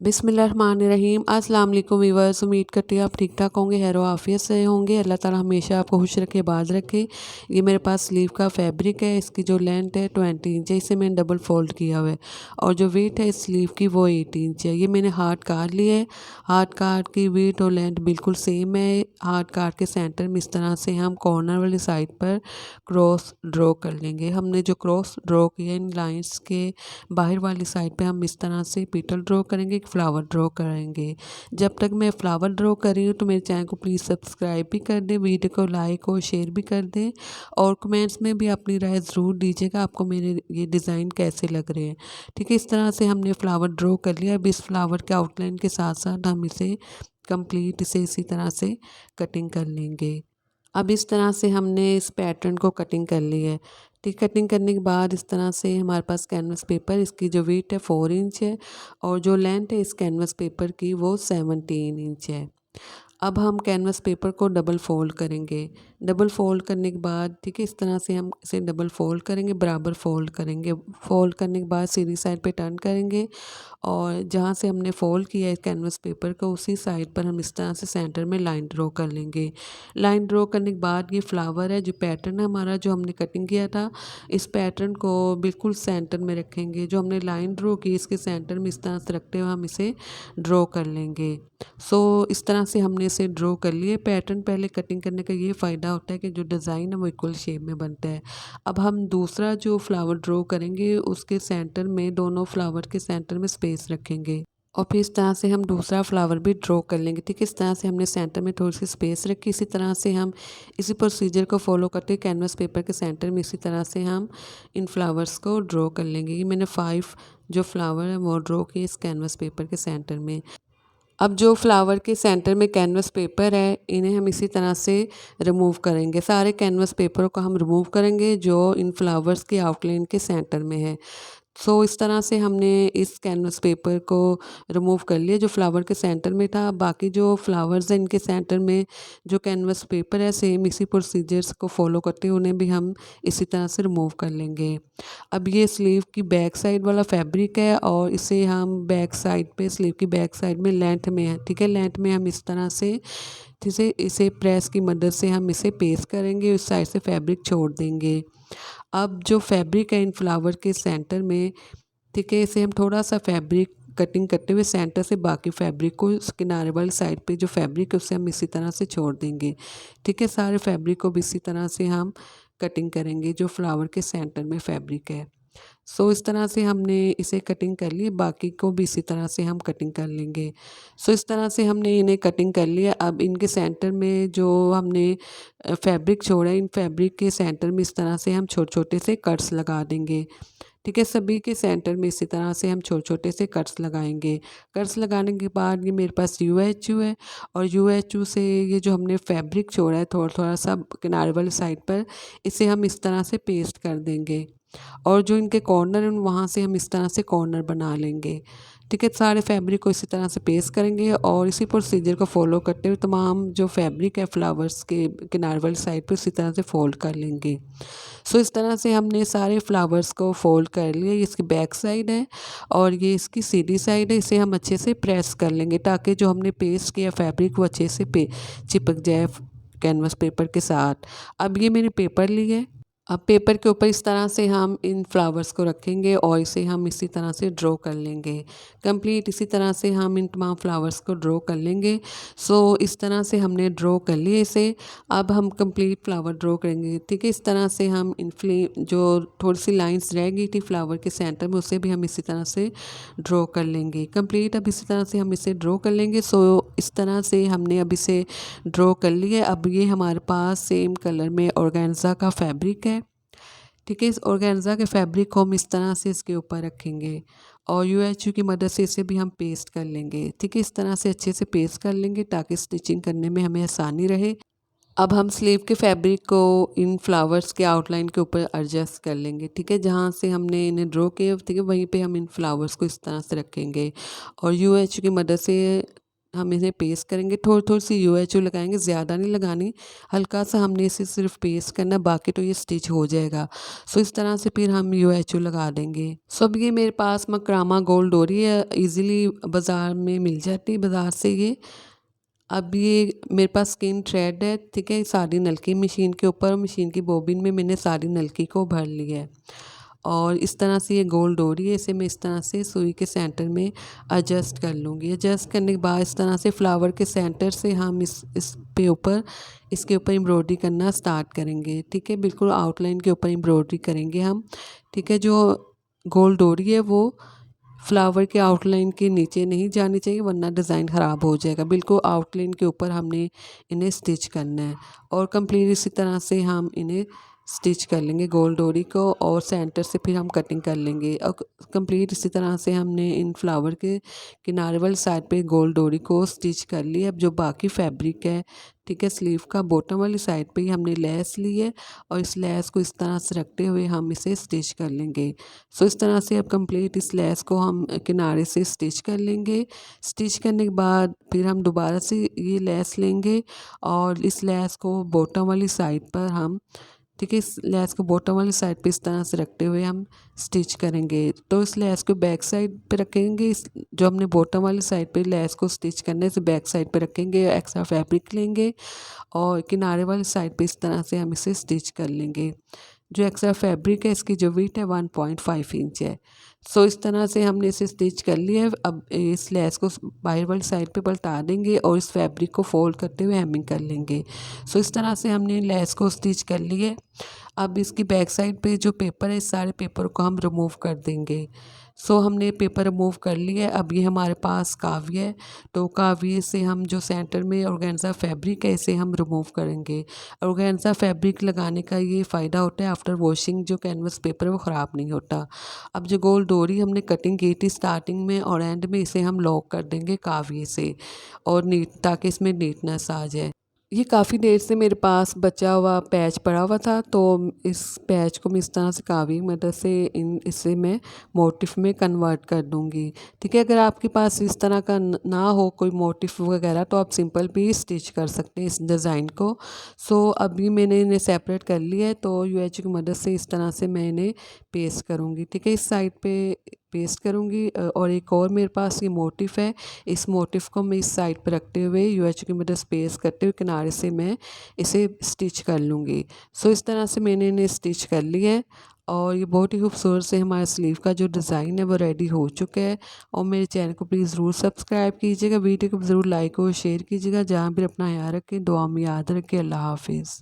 बिस्मिल्लाहिर्रहमानिर्रहीम। अस्सलाम वालेकुम वीवर्स, उम्मीद करती हूँ आप ठीक ठाक होंगे, हैरो आफियत से होंगे। अल्लाह ताला हमेशा आपको खुश रखे, बाज रखे। ये मेरे पास स्लीव का फैब्रिक है, इसकी जो लेंथ है 20 इंच है, इसे मैंने डबल फोल्ड किया हुआ है और जो वेट है इस स्लीव की वो 8 इंच है। ये मैंने हार्ड काट लिया है। हार्ड काट की वेट और लेंथ बिल्कुल सेम है। हार्ड काट के सेंटर में इस तरह से हम कॉर्नर वाली साइड पर क्रॉस ड्रॉ कर लेंगे। हमने जो क्रॉस ड्रॉ किया इन लाइंस के बाहर वाली साइड पे हम इस तरह से पेटल ड्रॉ करेंगे, एक फ्लावर ड्रॉ करेंगे। जब तक मैं फ्लावर ड्रॉ कर रही हूँ तो मेरे चैनल को प्लीज़ सब्सक्राइब भी कर दें, वीडियो को लाइक और शेयर भी कर दें और कमेंट्स में भी अपनी राय ज़रूर दीजिएगा आपको मेरे ये डिज़ाइन कैसे लग रहे हैं। ठीक है, इस तरह से हमने फ्लावर ड्रॉ कर लिया। अब इस फ्लावर के आउटलाइन के साथ साथ हम इसे कंप्लीट इसे इसी तरह से कटिंग कर लेंगे। अब इस तरह से हमने इस पैटर्न को कटिंग कर ली है। ठीक, कटिंग करने के बाद इस तरह से हमारे पास कैनवस पेपर, इसकी जो वेट है 4 इंच है और जो लेंथ है इस कैनवस पेपर की वो 17 इंच है। अब हम कैनवस पेपर को डबल फोल्ड करेंगे। डबल फोल्ड करने के बाद ठीक है, इस तरह से हम इसे डबल फोल्ड करेंगे, बराबर फोल्ड करेंगे। फोल्ड करने के बाद सीधी साइड पे टर्न करेंगे और जहाँ से हमने फोल्ड किया है कैनवस पेपर को उसी साइड पर हम इस तरह से सेंटर में लाइन ड्रॉ कर लेंगे। लाइन ड्रॉ करने के बाद ये फ्लावर है, जो पैटर्न है हमारा जो हमने कटिंग किया था, इस पैटर्न को बिल्कुल सेंटर में रखेंगे। जो हमने लाइन ड्रॉ की इसके सेंटर में इस तरह से रखते हुए हम इसे ड्रॉ कर लेंगे। इस तरह से हमने इसे ड्रॉ कर लिए। पैटर्न पहले कटिंग करने का ये फ़ायदा होता है कि जो डिज़ाइन है वो इक्वल शेप में बनता है। अब हम दूसरा जो फ्लावर ड्रॉ करेंगे उसके सेंटर में, दोनों फ्लावर के सेंटर में स्पेस रखेंगे और फिर इस तरह से हम दूसरा फ्लावर भी ड्रॉ कर लेंगे। ठीक है, इस तरह से हमने सेंटर में थोड़ी सी स्पेस रखी। इसी तरह से हम इसी प्रोसीजर को फॉलो करते कैनवस पेपर के सेंटर में इसी तरह से हम इन फ्लावर्स को ड्रॉ कर लेंगे। ये मैंने 5 जो फ्लावर है वो ड्रॉ किए इस कैनवस पेपर के सेंटर में। अब जो फ्लावर के सेंटर में कैनवस पेपर है इन्हें हम इसी तरह से रिमूव करेंगे। सारे कैनवस पेपरों को हम रिमूव करेंगे जो इन फ्लावर्स के आउटलाइन के सेंटर में है। इस तरह से हमने इस कैनवस पेपर को रिमूव कर लिया जो फ्लावर के सेंटर में था। बाकी जो फ्लावर्स हैं इनके सेंटर में जो कैनवस पेपर है सेम इसी प्रोसीजर्स को फॉलो करते हुए उन्हें भी हम इसी तरह से रिमूव कर लेंगे। अब ये स्लीव की बैक साइड वाला फैब्रिक है और इसे हम बैक साइड पे स्लीव की बैक साइड में लेंथ में है। ठीक है, लेंथ में हम इस तरह से इसे प्रेस की मदद से हम इसे पेस्ट करेंगे, उस साइड से फैब्रिक छोड़ देंगे। अब जो फैब्रिक है इन फ्लावर के सेंटर में, ठीक है, इसे हम थोड़ा सा फैब्रिक कटिंग करते हुए सेंटर से बाकी फैब्रिक को उस किनारे वाली साइड पे जो फैब्रिक है उसे हम इसी तरह से छोड़ देंगे। ठीक है, सारे फैब्रिक को भी इसी तरह से हम कटिंग करेंगे जो फ्लावर के सेंटर में फैब्रिक है। इस तरह से हमने इसे कटिंग कर ली, बाकी को भी इसी तरह से हम कटिंग कर लेंगे। इस तरह से हमने इन्हें कटिंग कर लिया। अब इनके सेंटर में जो हमने फैब्रिक छोड़ा है इन फैब्रिक के सेंटर में इस तरह से हम छोटे छोटे से कट्स लगा देंगे। ठीक है, सभी के सेंटर में इसी तरह से हम छोटे छोटे से कट्स लगाएंगे। कट्स लगाने के बाद ये मेरे पास UHU है और UHU से ये जो हमने फैब्रिक छोड़ा है थोड़ा थोड़ा सा किनारे वाली साइड पर, इसे हम इस तरह से पेस्ट कर देंगे और जो इनके कॉर्नर हैं वहाँ से हम इस तरह से कॉर्नर बना लेंगे। ठीक है, सारे फैब्रिक को इसी तरह से पेस्ट करेंगे और इसी प्रोसीजर को फॉलो करते हुए तमाम जो फैब्रिक है फ्लावर्स के किनारे वाली साइड पर इसी तरह से फोल्ड कर लेंगे। इस तरह से हमने सारे फ्लावर्स को फोल्ड कर लिए। ये इसकी बैक साइड है और ये इसकी सीधी साइड है। इसे हम अच्छे से प्रेस कर लेंगे ताकि जो हमने पेस्ट किया फैब्रिक वो अच्छे से चिपक जाए कैनवस पेपर के साथ। अब ये मैंने पेपर ली है। अब पेपर के ऊपर इस तरह से हम इन फ्लावर्स को रखेंगे और इसे हम इसी तरह से ड्रॉ कर लेंगे। कंप्लीट इसी तरह से हम इन तमाम फ्लावर्स को ड्रॉ कर लेंगे। इस तरह से हमने ड्रॉ कर लिए इसे। अब हम कंप्लीट फ्लावर ड्रॉ करेंगे। ठीक है, इस तरह से हम इन जो थोड़ी सी लाइंस रह गई थी फ्लावर के सेंटर में उसे भी हम इसी तरह से ड्रॉ कर लेंगे। कंप्लीट अब इसी तरह से हम इसे ड्रॉ कर लेंगे। इस तरह से हमने अब इसे ड्रॉ कर लिया। अब ये हमारे पास सेम कलर में ऑर्गेन्जा का फैब्रिक है। ठीक है, इस ऑर्गेन्जा के फैब्रिक को हम इस तरह से इसके ऊपर रखेंगे और UHU की मदद से इसे भी हम पेस्ट कर लेंगे। ठीक है, इस तरह से अच्छे से पेस्ट कर लेंगे ताकि स्टिचिंग करने में हमें आसानी रहे। अब हम स्लीव के फैब्रिक को इन फ्लावर्स के आउटलाइन के ऊपर एडजस्ट कर लेंगे। ठीक है, जहाँ से हमने इन्हें ड्रॉ किया ठीक है वहीं पे हम इन फ्लावर्स को इस तरह से रखेंगे और UHU की मदद से हम इन्हें पेस्ट करेंगे। थोड़ी थोड़ी सी UHO लगाएंगे, ज़्यादा नहीं लगानी, हल्का सा हमने इसे सिर्फ पेस्ट करना, बाकी तो ये स्टिच हो जाएगा। सो इस तरह से फिर हम UHO लगा देंगे। सो अब ये मेरे पास मकरामा गोल्ड डोरी है, ईज़िली बाज़ार में मिल जाती है बाज़ार से ये। अब ये मेरे पास स्किन थ्रेड है, ठीक है, सारी नलकी मशीन के ऊपर, मशीन की बोबिन में मैंने सारी नलकी को भर लिया है। और इस तरह से ये गोल डोरी है, इसे मैं इस तरह से सुई के सेंटर में एडजस्ट कर लूँगी। एडजस्ट करने के बाद इस तरह से फ्लावर के सेंटर से हम इसके ऊपर एम्ब्रॉयडरी करना स्टार्ट करेंगे, ठीक है, बिल्कुल आउटलाइन के ऊपर एम्ब्रॉयडरी करेंगे हम, ठीक है। जो गोल डोरी है वो फ्लावर के आउटलाइन के नीचे नहीं जानी चाहिए, वरना डिज़ाइन ख़राब हो जाएगा। बिल्कुल आउटलाइन के ऊपर हमने इन्हें स्टिच करना है और कंप्लीट इसी तरह से हम इन्हें स्टिच कर लेंगे गोल डोरी को, और सेंटर से फिर हम कटिंग कर लेंगे। और कंप्लीट इसी तरह से हमने इन फ्लावर के किनारे वाली साइड पे गोल डोरी को स्टिच कर लिया। अब जो बाकी फैब्रिक है, ठीक है, स्लीव का बॉटम वाली साइड पे ही हमने लेस ली है, और इस लेस को इस तरह से रखते हुए हम इसे स्टिच कर लेंगे। सो इस तरह से अब कंप्लीट इस लेस को हम किनारे से स्टिच कर लेंगे। स्टिच करने के बाद फिर हम दोबारा से ये लेस लेंगे, और इस लेस को बॉटम वाली साइड पर हम, ठीक है, इस लेस को बॉटम वाली साइड पे इस तरह से रखते हुए हम स्टिच करेंगे। तो इस लेस को बैक साइड पे रखेंगे, इस जो हमने बॉटम वाली साइड पे लेस को स्टिच करने से बैक साइड पे रखेंगे, एक्स्ट्रा फैब्रिक लेंगे और किनारे वाली साइड पे इस तरह से हम इसे स्टिच कर लेंगे। जो एक्स्ट्रा फैब्रिक है इसकी जो वीथ है 1.5 इंच है। सो इस तरह से हमने इसे स्टिच कर लिया है। अब इस लेस को बाहर वाली साइड पे पलटा देंगे और इस फैब्रिक को फोल्ड करते हुए हेमिंग कर लेंगे। सो इस तरह से हमने लेस को स्टिच कर लिए। अब इसकी बैक साइड पे जो पेपर है, इस सारे पेपर को हम रिमूव कर देंगे। सो हमने पेपर रिमूव कर लिया है। अब ये हमारे पास काव्य है, तो काव्य से हम जो सेंटर में ऑर्गेन्जा फैब्रिक है इसे हम रिमूव करेंगे। ऑर्गेन्जा फैब्रिक लगाने का ये फ़ायदा होता है, आफ्टर वॉशिंग जो कैनवस पेपर है वो ख़राब नहीं होता। अब जो गोल डोरी हमने कटिंग की थी स्टार्टिंग में और एंड में, इसे हम लॉक कर देंगे काव्य से, और नीट ताकि इसमें नीटनेस आ जाए। ये काफ़ी देर से मेरे पास बचा हुआ पैच पड़ा हुआ था, तो इस पैच को मैं इस तरह से कावी की मदद से इसे मैं मोटिफ में कन्वर्ट कर दूँगी, ठीक है। अगर आपके पास इस तरह का ना हो कोई मोटिफ वगैरह, तो आप सिंपल भी स्टिच कर सकते हैं इस डिज़ाइन को। सो अभी मैंने इन्हें सेपरेट कर लिया है, तो UHO की मदद से इस तरह से मैं इन्हें पेस्ट करूँगी, ठीक है, इस साइड पे पेस्ट करूँगी। और एक और मेरे पास ये मोटिफ है, इस मोटिफ को मैं इस साइड पर रखते हुए UHO की मदद से पेस्ट करते हुए किनारे से मैं इसे स्टिच कर लूँगी। सो इस तरह से मैंने इन्हें स्टिच कर लिया है, और ये बहुत ही खूबसूरत से हमारे स्लीव का जो डिज़ाइन है वो रेडी हो चुका है। और मेरे चैनल को प्लीज़ ज़रूर सब्सक्राइब कीजिएगा, वीडियो को ज़रूर लाइक और शेयर कीजिएगा। जहाँ भी अपना ख्याल रखें, दुआ में याद रखें। अल्लाह हाफिज़।